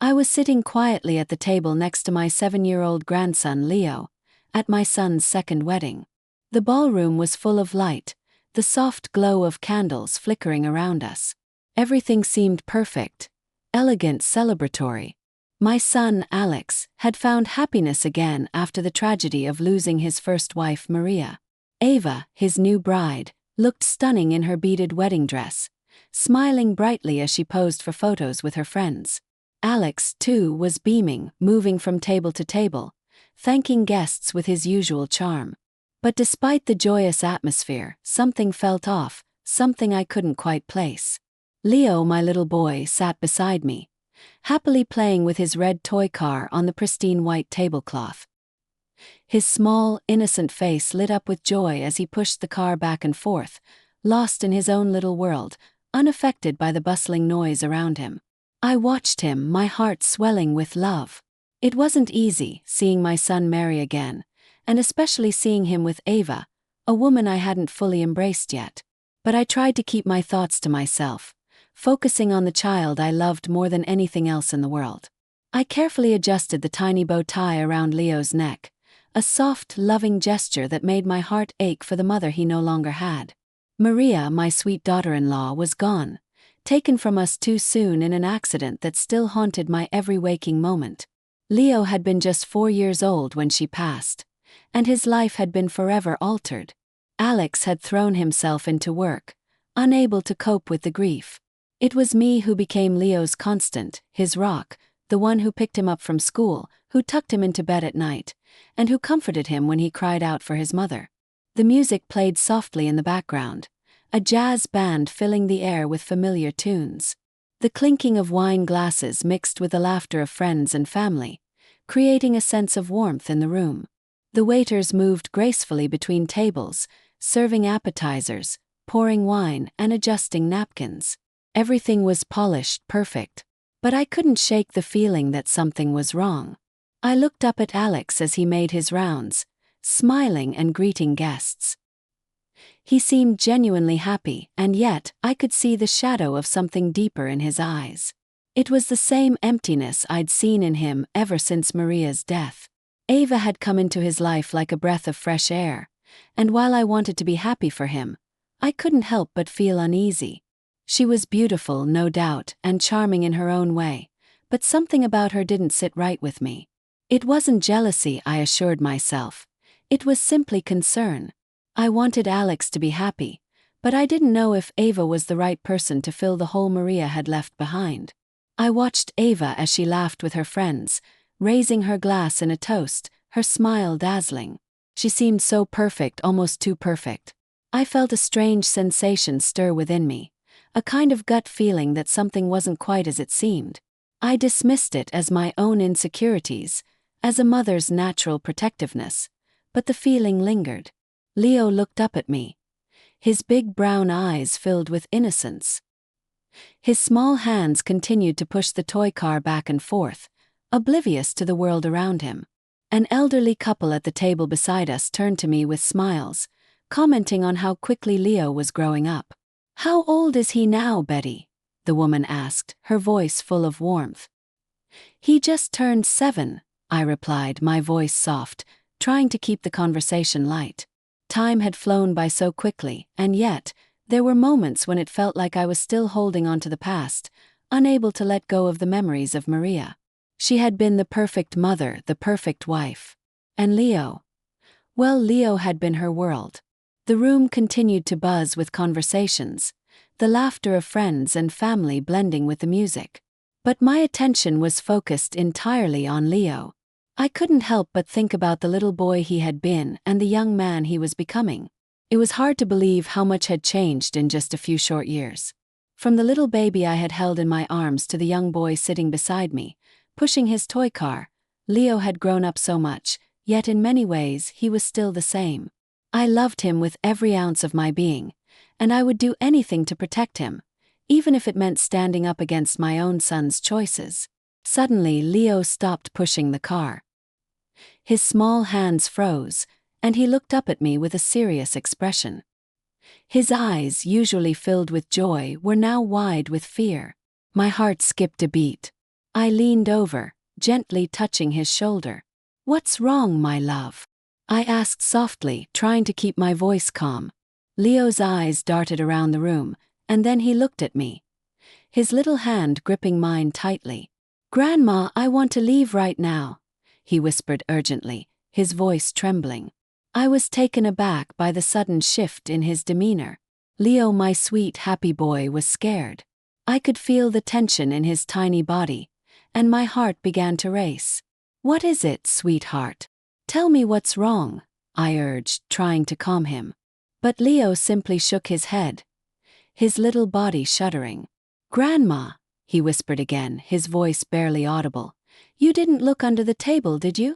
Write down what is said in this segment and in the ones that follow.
I was sitting quietly at the table next to my 7-year-old grandson Leo, at my son's second wedding. The ballroom was full of light, the soft glow of candles flickering around us. Everything seemed perfect, elegant, celebratory. My son, Alex, had found happiness again after the tragedy of losing his first wife, Maria. Ava, his new bride, looked stunning in her beaded wedding dress, smiling brightly as she posed for photos with her friends. Alex, too, was beaming, moving from table to table, thanking guests with his usual charm. But despite the joyous atmosphere, something felt off, something I couldn't quite place. Leo, my little boy, sat beside me, happily playing with his red toy car on the pristine white tablecloth. His small, innocent face lit up with joy as he pushed the car back and forth, lost in his own little world, unaffected by the bustling noise around him. I watched him, my heart swelling with love. It wasn't easy, seeing my son marry again, and especially seeing him with Ava, a woman I hadn't fully embraced yet. But I tried to keep my thoughts to myself, focusing on the child I loved more than anything else in the world. I carefully adjusted the tiny bow tie around Leo's neck, a soft, loving gesture that made my heart ache for the mother he no longer had. Maria, my sweet daughter-in-law, was gone, taken from us too soon in an accident that still haunted my every waking moment. Leo had been just 4 years old when she passed, and his life had been forever altered. Alex had thrown himself into work, unable to cope with the grief. It was me who became Leo's constant, his rock, the one who picked him up from school, who tucked him into bed at night, and who comforted him when he cried out for his mother. The music played softly in the background, a jazz band filling the air with familiar tunes. The clinking of wine glasses mixed with the laughter of friends and family, creating a sense of warmth in the room. The waiters moved gracefully between tables, serving appetizers, pouring wine, and adjusting napkins. Everything was polished, perfect. But I couldn't shake the feeling that something was wrong. I looked up at Alex as he made his rounds, smiling and greeting guests. He seemed genuinely happy, and yet I could see the shadow of something deeper in his eyes. It was the same emptiness I'd seen in him ever since Maria's death. Ava had come into his life like a breath of fresh air, and while I wanted to be happy for him, I couldn't help but feel uneasy. She was beautiful, no doubt, and charming in her own way, but something about her didn't sit right with me. It wasn't jealousy, I assured myself. It was simply concern. I wanted Alex to be happy, but I didn't know if Ava was the right person to fill the hole Maria had left behind. I watched Ava as she laughed with her friends, raising her glass in a toast, her smile dazzling. She seemed so perfect, almost too perfect. I felt a strange sensation stir within me, a kind of gut feeling that something wasn't quite as it seemed. I dismissed it as my own insecurities, as a mother's natural protectiveness, but the feeling lingered. Leo looked up at me, his big brown eyes filled with innocence. His small hands continued to push the toy car back and forth, oblivious to the world around him. An elderly couple at the table beside us turned to me with smiles, commenting on how quickly Leo was growing up. "How old is he now, Betty?" the woman asked, her voice full of warmth. "He just turned 7, I replied, my voice soft, trying to keep the conversation light. Time had flown by so quickly, and yet, there were moments when it felt like I was still holding on to the past, unable to let go of the memories of Maria. She had been the perfect mother, the perfect wife. And Leo? Well, Leo had been her world. The room continued to buzz with conversations, the laughter of friends and family blending with the music. But my attention was focused entirely on Leo. I couldn't help but think about the little boy he had been and the young man he was becoming. It was hard to believe how much had changed in just a few short years. From the little baby I had held in my arms to the young boy sitting beside me, pushing his toy car, Leo had grown up so much, yet in many ways he was still the same. I loved him with every ounce of my being, and I would do anything to protect him, even if it meant standing up against my own son's choices. Suddenly, Leo stopped pushing the car. His small hands froze, and he looked up at me with a serious expression. His eyes, usually filled with joy, were now wide with fear. My heart skipped a beat. I leaned over, gently touching his shoulder. "What's wrong, my love?" I asked softly, trying to keep my voice calm. Leo's eyes darted around the room, and then he looked at me, his little hand gripping mine tightly. "Grandma, I want to leave right now," he whispered urgently, his voice trembling. I was taken aback by the sudden shift in his demeanor. Leo, my sweet, happy boy, was scared. I could feel the tension in his tiny body, and my heart began to race. "What is it, sweetheart? Tell me what's wrong," I urged, trying to calm him. But Leo simply shook his head, his little body shuddering. "Grandma," he whispered again, his voice barely audible, "you didn't look under the table, did you?"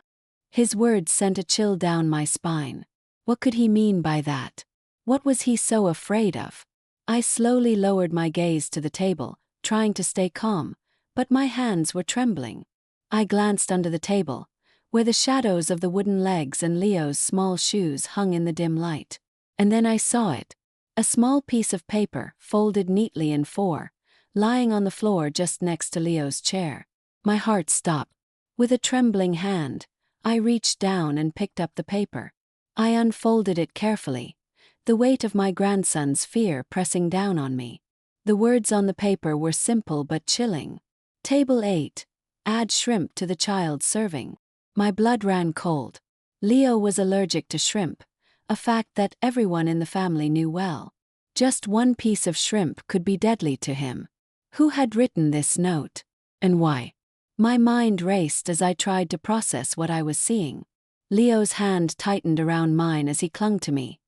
His words sent a chill down my spine. What could he mean by that? What was he so afraid of? I slowly lowered my gaze to the table, trying to stay calm, but my hands were trembling. I glanced under the table, where the shadows of the wooden legs and Leo's small shoes hung in the dim light. And then I saw it. A small piece of paper, folded neatly in four, lying on the floor just next to Leo's chair. My heart stopped. With a trembling hand, I reached down and picked up the paper. I unfolded it carefully, the weight of my grandson's fear pressing down on me. The words on the paper were simple but chilling. "Table 8. Add shrimp to the child's serving." My blood ran cold. Leo was allergic to shrimp, a fact that everyone in the family knew well. Just one piece of shrimp could be deadly to him. Who had written this note? And why? My mind raced as I tried to process what I was seeing. Leo's hand tightened around mine as he clung to me,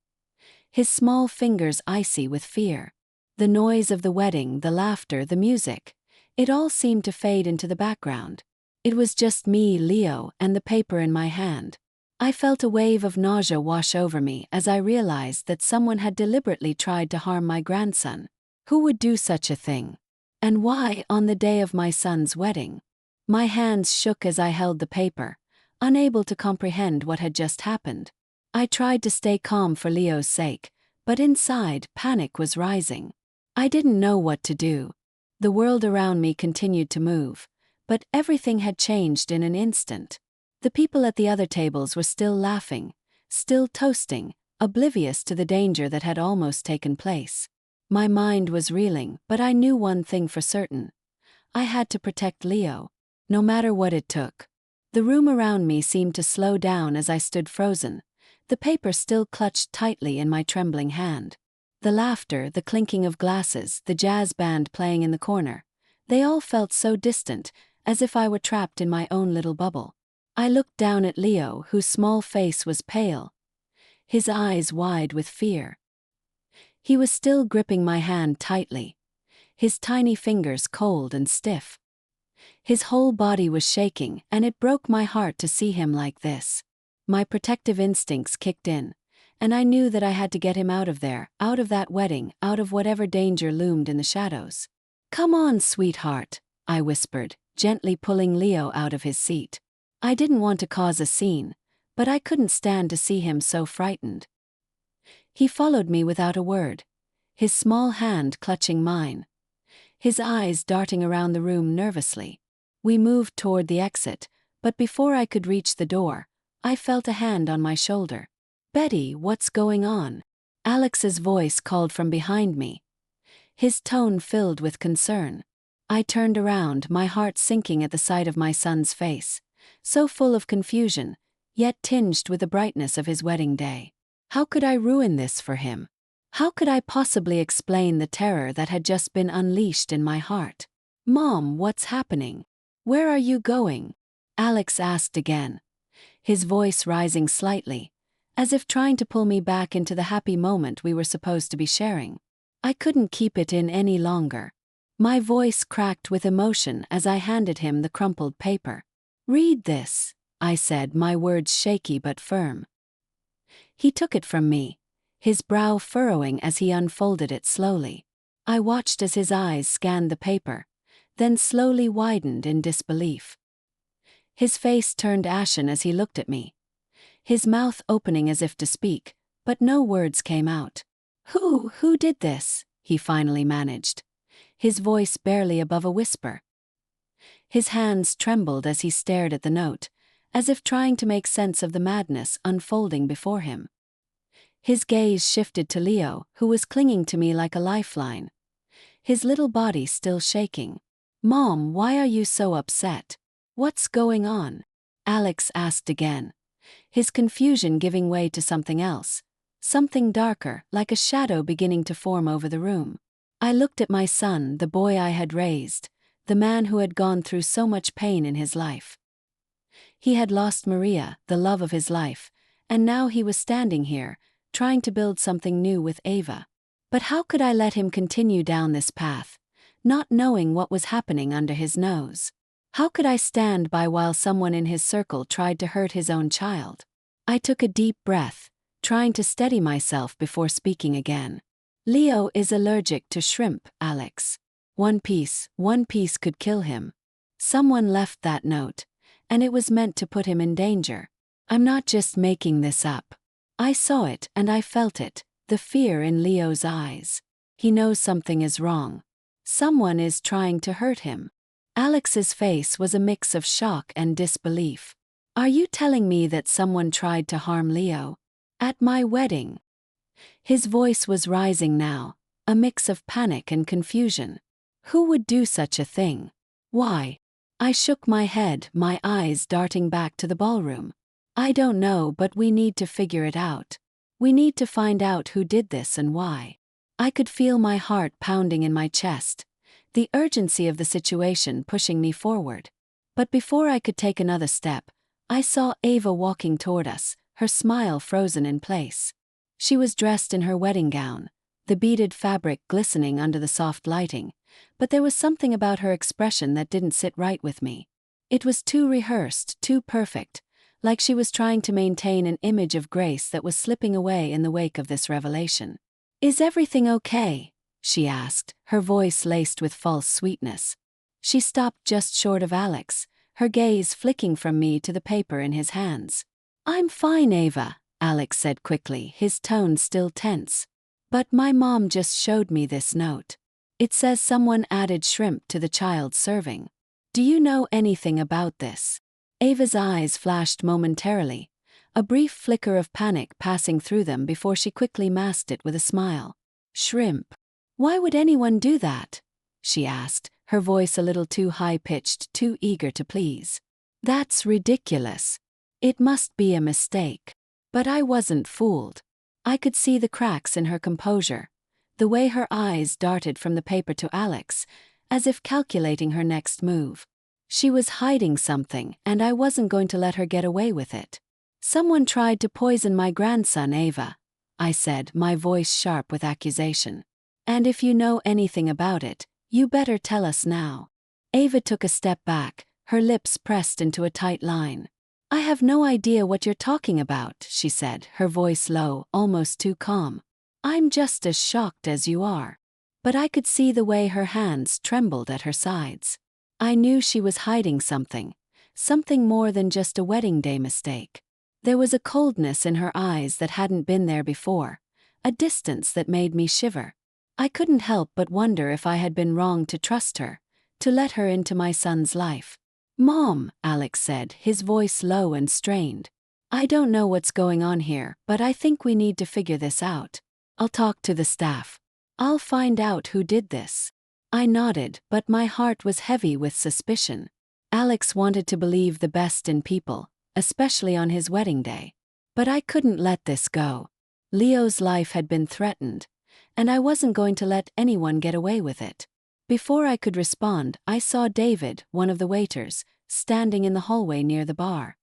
his small fingers icy with fear. The noise of the wedding, the laughter, the music, it all seemed to fade into the background. It was just me, Leo, and the paper in my hand. I felt a wave of nausea wash over me as I realized that someone had deliberately tried to harm my grandson. Who would do such a thing? And why on the day of my son's wedding? My hands shook as I held the paper, unable to comprehend what had just happened. I tried to stay calm for Leo's sake, but inside, panic was rising. I didn't know what to do. The world around me continued to move, but everything had changed in an instant. The people at the other tables were still laughing, still toasting, oblivious to the danger that had almost taken place. My mind was reeling, but I knew one thing for certain. I had to protect Leo, no matter what it took. The room around me seemed to slow down as I stood frozen, the paper still clutched tightly in my trembling hand. The laughter, the clinking of glasses, the jazz band playing in the corner, they all felt so distant, as if I were trapped in my own little bubble. I looked down at Leo, whose small face was pale, his eyes wide with fear. He was still gripping my hand tightly, his tiny fingers cold and stiff. His whole body was shaking, and it broke my heart to see him like this. My protective instincts kicked in, and I knew that I had to get him out of there, out of that wedding, out of whatever danger loomed in the shadows. "Come on, sweetheart," I whispered, gently pulling Leo out of his seat. I didn't want to cause a scene, but I couldn't stand to see him so frightened. He followed me without a word, his small hand clutching mine, his eyes darting around the room nervously. We moved toward the exit, but before I could reach the door, I felt a hand on my shoulder. "Betty, what's going on?" Alex's voice called from behind me, his tone filled with concern. I turned around, my heart sinking at the sight of my son's face, so full of confusion, yet tinged with the brightness of his wedding day. How could I ruin this for him? How could I possibly explain the terror that had just been unleashed in my heart? "Mom, what's happening? Where are you going?" Alex asked again, his voice rising slightly, as if trying to pull me back into the happy moment we were supposed to be sharing. I couldn't keep it in any longer. My voice cracked with emotion as I handed him the crumpled paper. "Read this," I said, my words shaky but firm. He took it from me, his brow furrowing as he unfolded it slowly. I watched as his eyes scanned the paper, then slowly widened in disbelief. His face turned ashen as he looked at me, his mouth opening as if to speak, but no words came out. Who did this?" he finally managed, his voice barely above a whisper. His hands trembled as he stared at the note, as if trying to make sense of the madness unfolding before him. His gaze shifted to Leo, who was clinging to me like a lifeline, his little body still shaking. "Mom, why are you so upset? What's going on?" Alex asked again, his confusion giving way to something else, something darker, like a shadow beginning to form over the room. I looked at my son, the boy I had raised, the man who had gone through so much pain in his life. He had lost Maria, the love of his life, and now he was standing here, trying to build something new with Ava. But how could I let him continue down this path, not knowing what was happening under his nose? How could I stand by while someone in his circle tried to hurt his own child? I took a deep breath, trying to steady myself before speaking again. "Leo is allergic to shrimp, Alex. One piece could kill him. Someone left that note, and it was meant to put him in danger. I'm not just making this up. I saw it and I felt it, the fear in Leo's eyes. He knows something is wrong. Someone is trying to hurt him." Alex's face was a mix of shock and disbelief. "Are you telling me that someone tried to harm Leo? At my wedding?" His voice was rising now, a mix of panic and confusion. "Who would do such a thing? Why?" I shook my head, my eyes darting back to the ballroom. "I don't know, but we need to figure it out. We need to find out who did this and why." I could feel my heart pounding in my chest, the urgency of the situation pushing me forward. But before I could take another step, I saw Ava walking toward us, her smile frozen in place. She was dressed in her wedding gown, the beaded fabric glistening under the soft lighting, but there was something about her expression that didn't sit right with me. It was too rehearsed, too perfect, like she was trying to maintain an image of grace that was slipping away in the wake of this revelation. "Is everything okay?" she asked, her voice laced with false sweetness. She stopped just short of Alex, her gaze flicking from me to the paper in his hands. "I'm fine, Ava," Alex said quickly, his tone still tense. "But my mom just showed me this note. It says someone added shrimp to the child's serving. Do you know anything about this?" Ava's eyes flashed momentarily, a brief flicker of panic passing through them before she quickly masked it with a smile. "Shrimp? Why would anyone do that?" she asked, her voice a little too high-pitched, too eager to please. "That's ridiculous. It must be a mistake." But I wasn't fooled. I could see the cracks in her composure, the way her eyes darted from the paper to Alex, as if calculating her next move. She was hiding something, and I wasn't going to let her get away with it. "Someone tried to poison my grandson, Ava," I said, my voice sharp with accusation. "And if you know anything about it, you better tell us now." Ava took a step back, her lips pressed into a tight line. "I have no idea what you're talking about," she said, her voice low, almost too calm. "I'm just as shocked as you are." But I could see the way her hands trembled at her sides. I knew she was hiding something more than just a wedding day mistake. There was a coldness in her eyes that hadn't been there before, a distance that made me shiver. I couldn't help but wonder if I had been wrong to trust her, to let her into my son's life. "Mom," Alex said, his voice low and strained. "I don't know what's going on here, but I think we need to figure this out. I'll talk to the staff. I'll find out who did this." I nodded, but my heart was heavy with suspicion. Alex wanted to believe the best in people, especially on his wedding day. But I couldn't let this go. Leo's life had been threatened, and I wasn't going to let anyone get away with it. Before I could respond, I saw David, one of the waiters, standing in the hallway near the bar.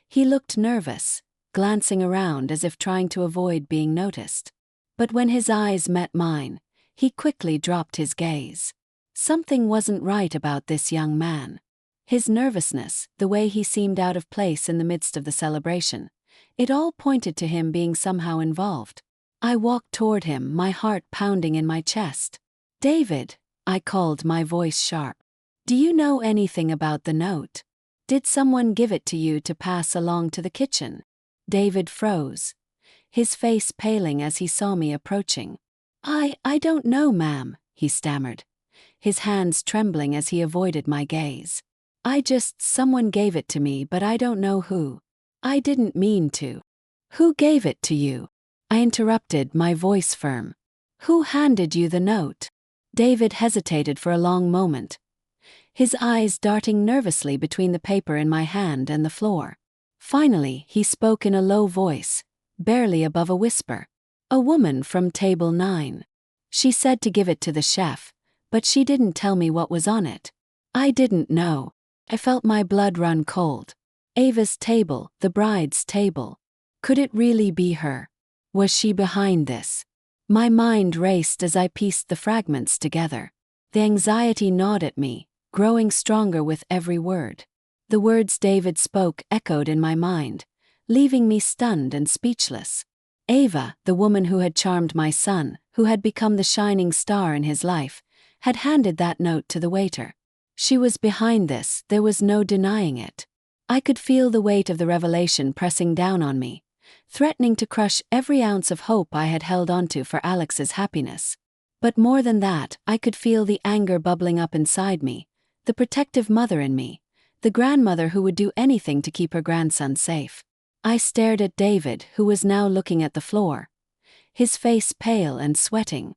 He looked nervous, glancing around as if trying to avoid being noticed. But when his eyes met mine, he quickly dropped his gaze. Something wasn't right about this young man. His nervousness, the way he seemed out of place in the midst of the celebration, it all pointed to him being somehow involved. I walked toward him, my heart pounding in my chest. "David," I called, my voice sharp. "Do you know anything about the note? Did someone give it to you to pass along to the kitchen?" David froze, his face paling as he saw me approaching. I don't know, ma'am," he stammered, his hands trembling as he avoided my gaze. Someone gave it to me, but I don't know who. I didn't mean to. Who gave it to you? I interrupted, my voice firm. Who handed you the note? David hesitated for a long moment, his eyes darting nervously between the paper in my hand and the floor. Finally, he spoke in a low voice, barely above a whisper. A woman from table 9. She said to give it to the chef, but she didn't tell me what was on it. I didn't know. I felt my blood run cold. Ava's table, the bride's table. Could it really be her? Was she behind this? My mind raced as I pieced the fragments together. The anxiety gnawed at me, growing stronger with every word. The words David spoke echoed in my mind, leaving me stunned and speechless. Ava, the woman who had charmed my son, who had become the shining star in his life, had handed that note to the waiter. She was behind this, there was no denying it. I could feel the weight of the revelation pressing down on me, threatening to crush every ounce of hope I had held onto for Alex's happiness. But more than that, I could feel the anger bubbling up inside me, the protective mother in me, the grandmother who would do anything to keep her grandson safe. I stared at David, who was now looking at the floor, his face pale and sweating.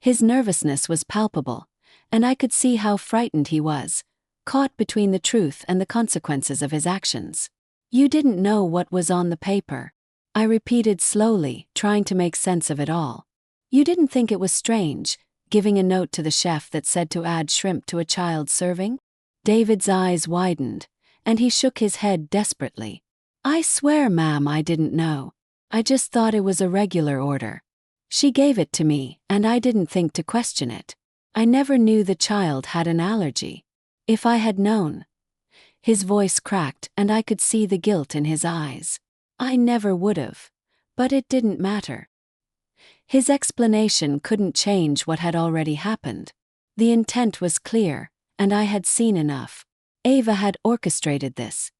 His nervousness was palpable, and I could see how frightened he was, caught between the truth and the consequences of his actions. You didn't know what was on the paper, I repeated slowly, trying to make sense of it all. You didn't think it was strange, giving a note to the chef that said to add shrimp to a child's serving? David's eyes widened, and he shook his head desperately. I swear, ma'am, I didn't know. I just thought it was a regular order. She gave it to me, and I didn't think to question it. I never knew the child had an allergy. If I had known. His voice cracked, and I could see the guilt in his eyes. I never would've. But it didn't matter. His explanation couldn't change what had already happened. The intent was clear, and I had seen enough. Ava had orchestrated this,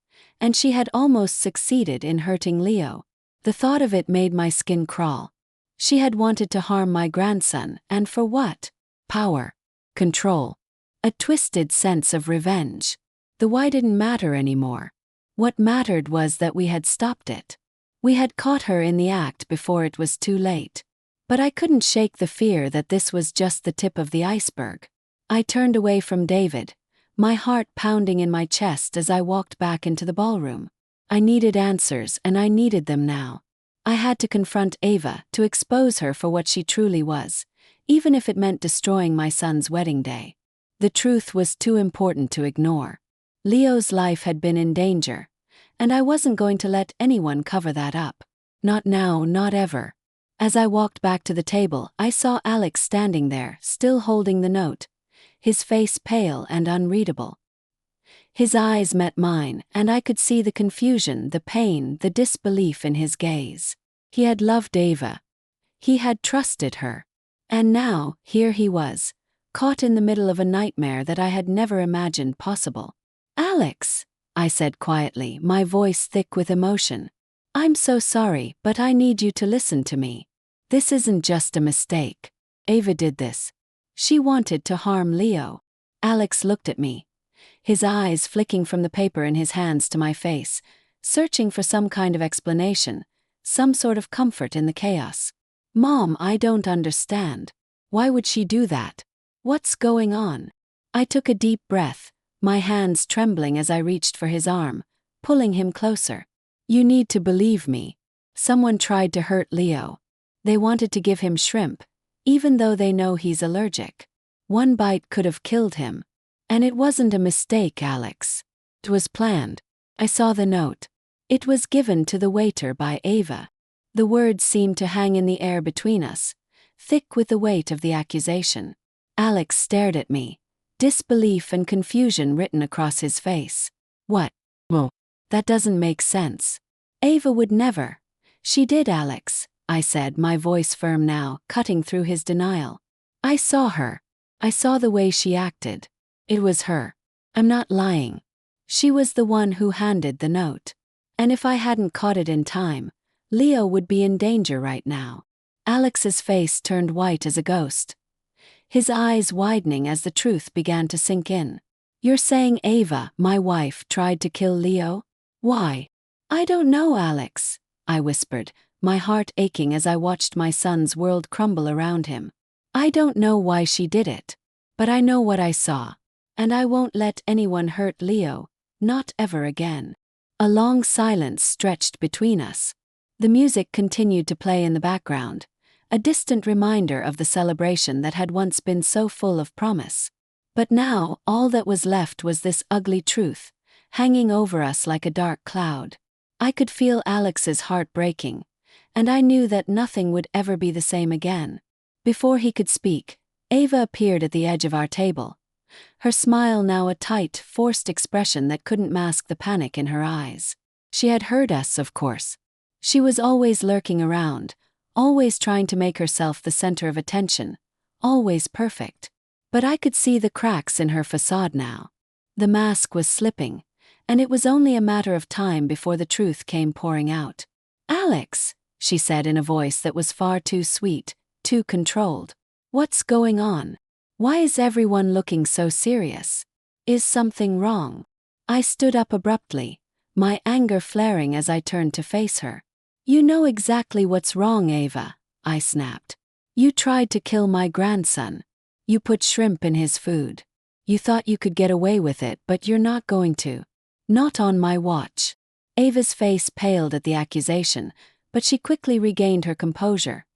and she had almost succeeded in hurting Leo. The thought of it made my skin crawl. She had wanted to harm my grandson, and for what? Power. Control. A twisted sense of revenge. The why didn't matter anymore. What mattered was that we had stopped it. We had caught her in the act before it was too late. But I couldn't shake the fear that this was just the tip of the iceberg. I turned away from David, my heart pounding in my chest as I walked back into the ballroom. I needed answers, and I needed them now. I had to confront Ava, to expose her for what she truly was, even if it meant destroying my son's wedding day. The truth was too important to ignore. Leo's life had been in danger, and I wasn't going to let anyone cover that up. Not now, not ever. As I walked back to the table, I saw Alex standing there, still holding the note, his face pale and unreadable. His eyes met mine, and I could see the confusion, the pain, the disbelief in his gaze. He had loved Ava. He had trusted her. And now, here he was, caught in the middle of a nightmare that I had never imagined possible. Alex, I said quietly, my voice thick with emotion. I'm so sorry, but I need you to listen to me. This isn't just a mistake. Ava did this. She wanted to harm Leo. Alex looked at me, his eyes flicking from the paper in his hands to my face, searching for some kind of explanation, some sort of comfort in the chaos. Mom, I don't understand. Why would she do that? What's going on? I took a deep breath, my hands trembling as I reached for his arm, pulling him closer. You need to believe me. Someone tried to hurt Leo. They wanted to give him shrimp, even though they know he's allergic. One bite could have killed him. And it wasn't a mistake, Alex. It was planned. I saw the note. It was given to the waiter by Ava. The words seemed to hang in the air between us, thick with the weight of the accusation. Alex stared at me, disbelief and confusion written across his face. What? Well, that doesn't make sense. Ava would never. She did, Alex, I said, my voice firm now, cutting through his denial. I saw her. I saw the way she acted. It was her. I'm not lying. She was the one who handed the note. And if I hadn't caught it in time, Leo would be in danger right now. Alex's face turned white as a ghost. his eyes widening as the truth began to sink in. "You're saying Ava, my wife, tried to kill Leo? Why?" "I don't know, Alex," I whispered, my heart aching as I watched my son's world crumble around him. "I don't know why she did it. But I know what I saw. And I won't let anyone hurt Leo, not ever again." A long silence stretched between us. The music continued to play in the background, a distant reminder of the celebration that had once been so full of promise. But now, all that was left was this ugly truth, hanging over us like a dark cloud. I could feel Alex's heart breaking, and I knew that nothing would ever be the same again. Before he could speak, Ava appeared at the edge of our table, her smile now a tight, forced expression that couldn't mask the panic in her eyes. She had heard us, of course. She was always lurking around, always trying to make herself the center of attention, always perfect. But I could see the cracks in her facade now. The mask was slipping, and it was only a matter of time before the truth came pouring out. "Alex," she said in a voice that was far too sweet, too controlled. "What's going on? Why is everyone looking so serious? Is something wrong?" I stood up abruptly, my anger flaring as I turned to face her. "You know exactly what's wrong, Ava," I snapped. "You tried to kill my grandson. You put shrimp in his food. You thought you could get away with it, but you're not going to. Not on my watch." Ava's face paled at the accusation, but she quickly regained her composure,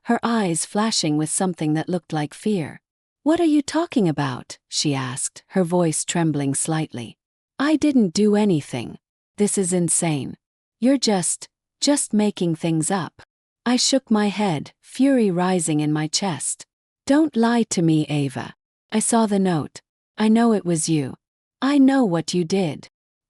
her eyes flashing with something that looked like fear. "What are you talking about?" she asked, her voice trembling slightly. "I didn't do anything. This is insane. You're just making things up." I shook my head, fury rising in my chest. "Don't lie to me, Ava. I saw the note. I know it was you. I know what you did."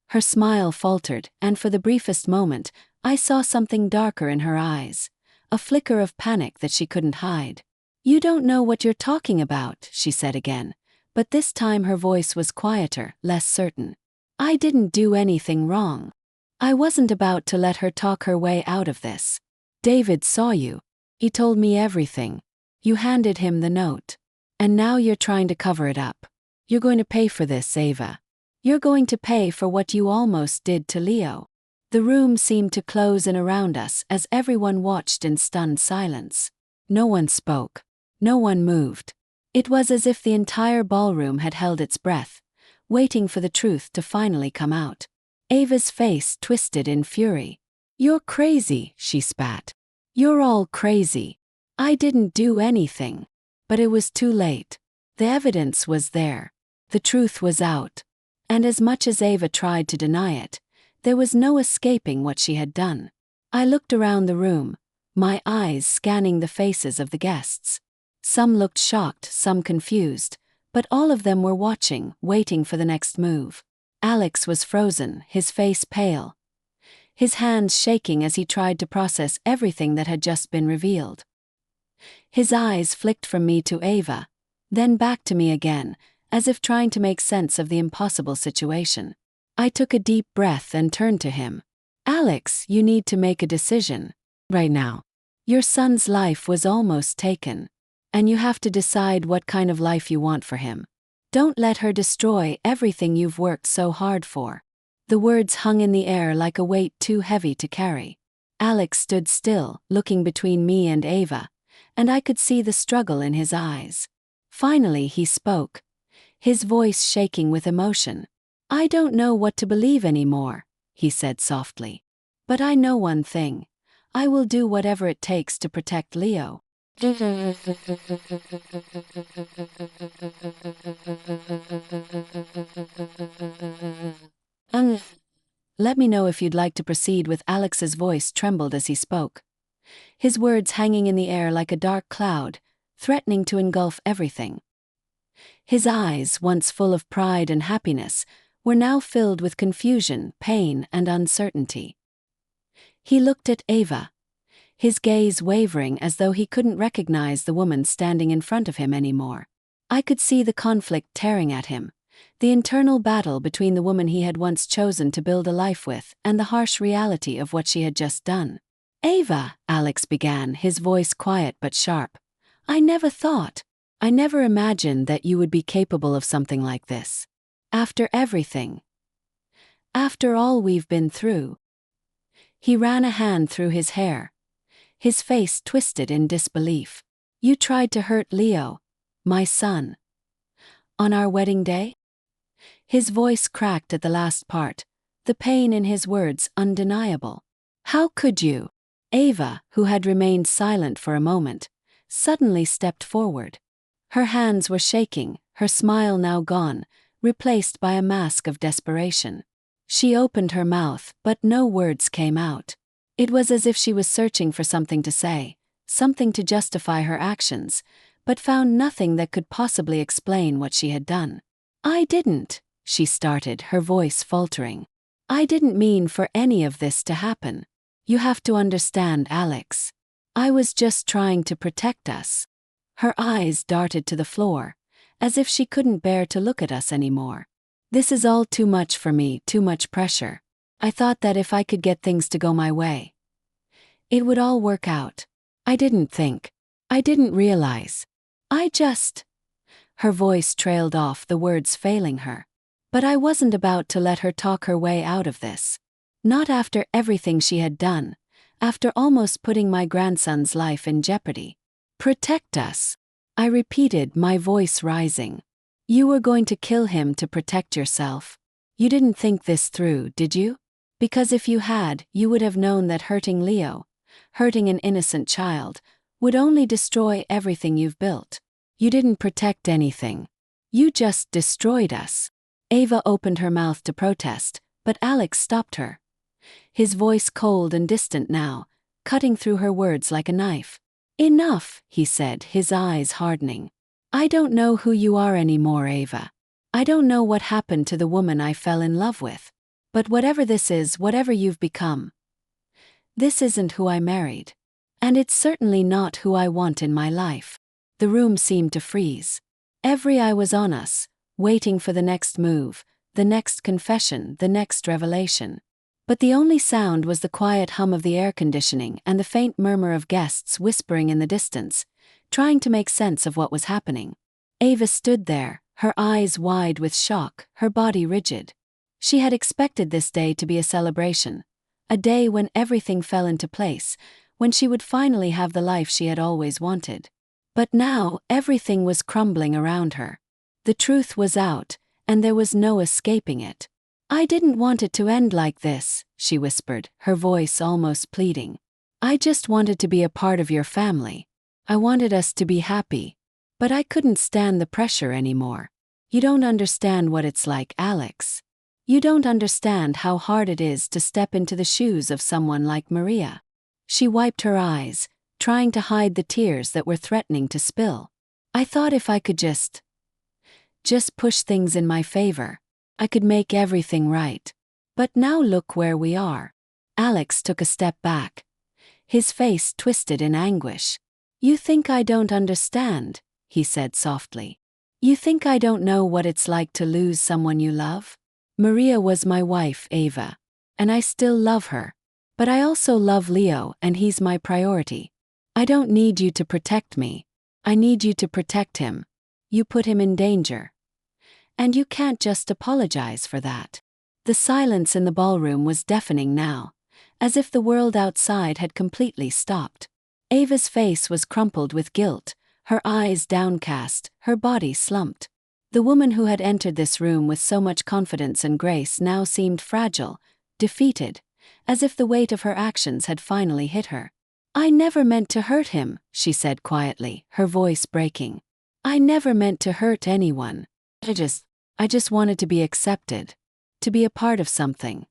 Her smile faltered, and for the briefest moment, I saw something darker in her eyes, a flicker of panic that she couldn't hide. "You don't know what you're talking about," she said again, but this time her voice was quieter, less certain. "I didn't do anything wrong." I wasn't about to let her talk her way out of this. "David saw you. He told me everything. You handed him the note. And now you're trying to cover it up. You're going to pay for this, Ava. You're going to pay for what you almost did to Leo." The room seemed to close in around us as everyone watched in stunned silence. No one spoke. No one moved. It was as if the entire ballroom had held its breath, waiting for the truth to finally come out. Ava's face twisted in fury. "You're crazy," she spat. "You're all crazy. I didn't do anything." But it was too late. The evidence was there. The truth was out. And as much as Ava tried to deny it, there was no escaping what she had done. I looked around the room, my eyes scanning the faces of the guests. Some looked shocked, some confused, but all of them were watching, waiting for the next move. Alex was frozen, his face pale, his hands shaking as he tried to process everything that had just been revealed. His eyes flicked from me to Ava, then back to me again, as if trying to make sense of the impossible situation. I took a deep breath and turned to him. "Alex, you need to make a decision. Right now. Your son's life was almost taken. And you have to decide what kind of life you want for him. Don't let her destroy everything you've worked so hard for." The words hung in the air like a weight too heavy to carry. Alex stood still, looking between me and Ava, and I could see the struggle in his eyes. Finally he spoke, his voice shaking with emotion. "I don't know what to believe anymore," he said softly. "But I know one thing. I will do whatever it takes to protect Leo." Let me know if you'd like to proceed with. Alex's voice trembled as he spoke, his words hanging in the air like a dark cloud, threatening to engulf everything. His eyes, once full of pride and happiness, were now filled with confusion, pain, and uncertainty. He looked at Ava, his gaze wavering as though he couldn't recognize the woman standing in front of him anymore. I could see the conflict tearing at him, the internal battle between the woman he had once chosen to build a life with and the harsh reality of what she had just done. "Ava," Alex began, his voice quiet but sharp, "I never thought." I never imagined that you would be capable of something like this. After everything. After all we've been through. He ran a hand through his hair. His face twisted in disbelief. You tried to hurt Leo, my son. On our wedding day? His voice cracked at the last part, the pain in his words undeniable. How could you? Ava, who had remained silent for a moment, suddenly stepped forward. Her hands were shaking, her smile now gone, replaced by a mask of desperation. She opened her mouth, but no words came out. It was as if she was searching for something to say, something to justify her actions, but found nothing that could possibly explain what she had done. I didn't, she started, her voice faltering. I didn't mean for any of this to happen. You have to understand, Alex. I was just trying to protect us. Her eyes darted to the floor, as if she couldn't bear to look at us anymore. This is all too much for me, too much pressure. I thought that if I could get things to go my way, it would all work out. I didn't think. I didn't realize. Her voice trailed off, the words failing her. But I wasn't about to let her talk her way out of this. Not after everything she had done, after almost putting my grandson's life in jeopardy. Protect us, I repeated, my voice rising. You were going to kill him to protect yourself. You didn't think this through, did you? Because if you had, you would have known that hurting Leo, hurting an innocent child, would only destroy everything you've built. You didn't protect anything. You just destroyed us. Ava opened her mouth to protest, but Alex stopped her. His voice cold and distant now, cutting through her words like a knife. Enough, he said, his eyes hardening. I don't know who you are anymore, Ava. I don't know what happened to the woman I fell in love with. But whatever this is, whatever you've become, this isn't who I married. And it's certainly not who I want in my life. The room seemed to freeze. Every eye was on us, waiting for the next move, the next confession, the next revelation. But the only sound was the quiet hum of the air conditioning and the faint murmur of guests whispering in the distance, trying to make sense of what was happening. Ava stood there, her eyes wide with shock, her body rigid. She had expected this day to be a celebration, a day when everything fell into place, when she would finally have the life she had always wanted. But now, everything was crumbling around her. The truth was out, and there was no escaping it. I didn't want it to end like this, she whispered, her voice almost pleading. I just wanted to be a part of your family. I wanted us to be happy. But I couldn't stand the pressure anymore. You don't understand what it's like, Alex. You don't understand how hard it is to step into the shoes of someone like Maria. She wiped her eyes, trying to hide the tears that were threatening to spill. I thought if I could just push things in my favor, I could make everything right. But now look where we are. Alex took a step back. His face twisted in anguish. You think I don't understand, he said softly. You think I don't know what it's like to lose someone you love? Maria was my wife, Ava. And I still love her. But I also love Leo, and he's my priority. I don't need you to protect me. I need you to protect him. You put him in danger. And you can't just apologize for that. The silence in the ballroom was deafening now, as if the world outside had completely stopped. Ava's face was crumpled with guilt, her eyes downcast, her body slumped. The woman who had entered this room with so much confidence and grace now seemed fragile, defeated, as if the weight of her actions had finally hit her. I never meant to hurt him, she said quietly, her voice breaking. I never meant to hurt anyone. I just wanted to be accepted, to be a part of something.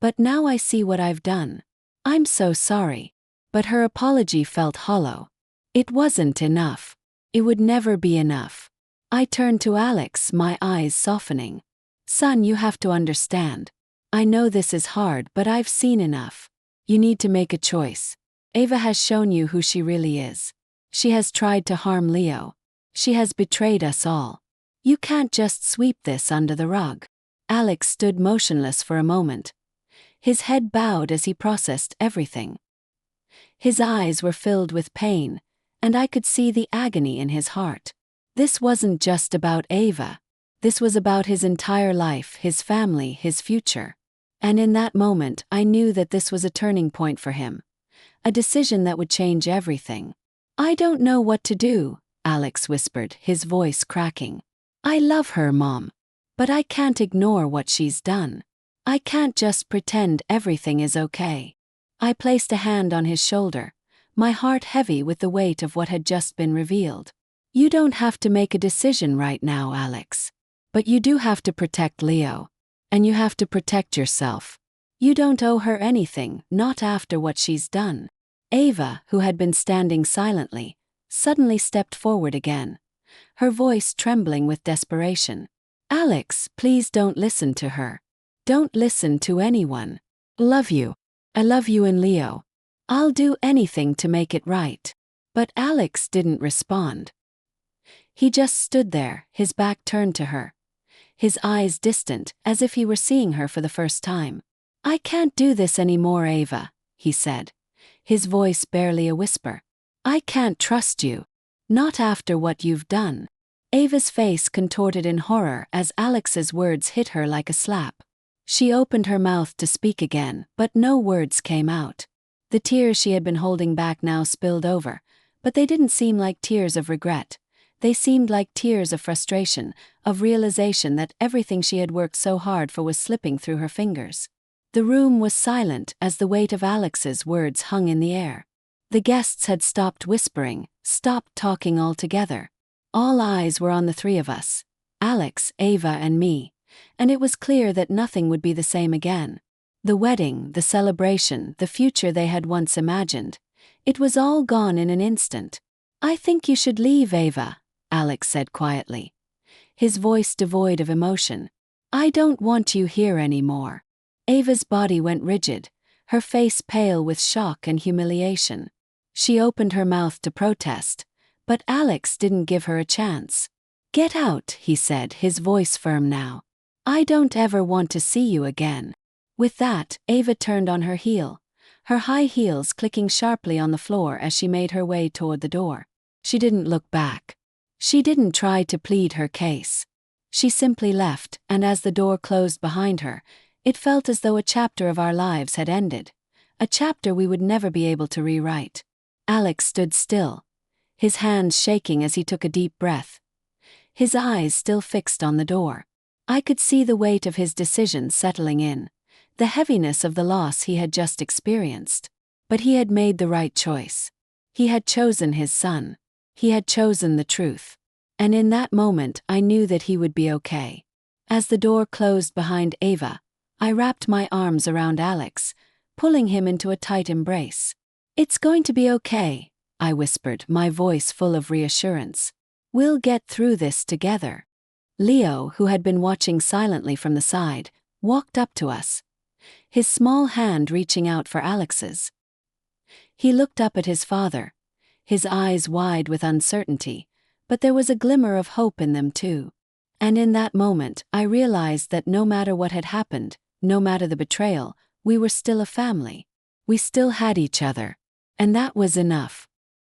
But now I see what I've done. I'm so sorry. But her apology felt hollow. It wasn't enough. It would never be enough. I turned to Alex, my eyes softening. Son, you have to understand. I know this is hard, but I've seen enough. You need to make a choice. Ava has shown you who she really is. She has tried to harm Leo. She has betrayed us all. You can't just sweep this under the rug. Alex stood motionless for a moment. His head bowed as he processed everything. His eyes were filled with pain, and I could see the agony in his heart. This wasn't just about Ava. This was about his entire life, his family, his future. And in that moment, I knew that this was a turning point for him. A decision that would change everything. "I don't know what to do," Alex whispered, his voice cracking. "I love her, Mom. But I can't ignore what she's done. I can't just pretend everything is okay." I placed a hand on his shoulder, my heart heavy with the weight of what had just been revealed. "You don't have to make a decision right now, Alex. But you do have to protect Leo. And you have to protect yourself. You don't owe her anything, not after what she's done." Ava, who had been standing silently, suddenly stepped forward again, her voice trembling with desperation. "Alex, please don't listen to her. Don't listen to anyone. Love you. I love you and Leo. I'll do anything to make it right." But Alex didn't respond. He just stood there, his back turned to her, his eyes distant, as if he were seeing her for the first time. "I can't do this anymore, Ava," he said, his voice barely a whisper. "I can't trust you. Not after what you've done." Ava's face contorted in horror as Alex's words hit her like a slap. She opened her mouth to speak again, but no words came out. The tears she had been holding back now spilled over, but they didn't seem like tears of regret. They seemed like tears of frustration, of realization that everything she had worked so hard for was slipping through her fingers. The room was silent as the weight of Alex's words hung in the air. The guests had stopped whispering, stopped talking altogether. All eyes were on the three of us, Alex, Ava, and me, and it was clear that nothing would be the same again. The wedding, the celebration, the future they had once imagined, it was all gone in an instant. "I think you should leave, Ava," Alex said quietly, his voice devoid of emotion. "I don't want you here anymore." Ava's body went rigid, her face pale with shock and humiliation. She opened her mouth to protest, but Alex didn't give her a chance. "Get out," he said, his voice firm now. "I don't ever want to see you again." With that, Ava turned on her heel, her high heels clicking sharply on the floor as she made her way toward the door. She didn't look back. She didn't try to plead her case. She simply left, and as the door closed behind her, it felt as though a chapter of our lives had ended, a chapter we would never be able to rewrite. Alex stood still, his hands shaking as he took a deep breath, his eyes still fixed on the door. I could see the weight of his decision settling in, the heaviness of the loss he had just experienced. But he had made the right choice. He had chosen his son. He had chosen the truth. And in that moment I knew that he would be okay. As the door closed behind Ava, I wrapped my arms around Alex, pulling him into a tight embrace. "It's going to be okay," I whispered, my voice full of reassurance. "We'll get through this together." Leo, who had been watching silently from the side, walked up to us, his small hand reaching out for Alex's. He looked up at his father, his eyes wide with uncertainty, but there was a glimmer of hope in them too. And in that moment, I realized that no matter what had happened, no matter the betrayal, we were still a family. We still had each other. And that was enough.